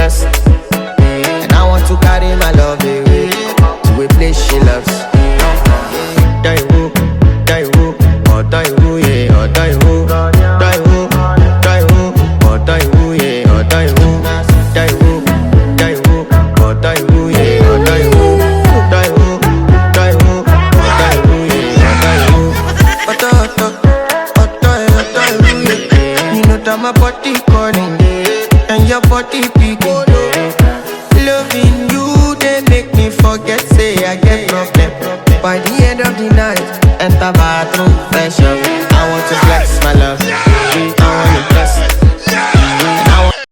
trust. And I want to carry my love away to a place she loves. Die who, or die who, yeah, or die who, die who, or die who, yeah, or die who, die who, or die who, yeah, or die who, die who, or die who, yeah, or die who. You know that my body calling and your body picking. Loving you, they make me forget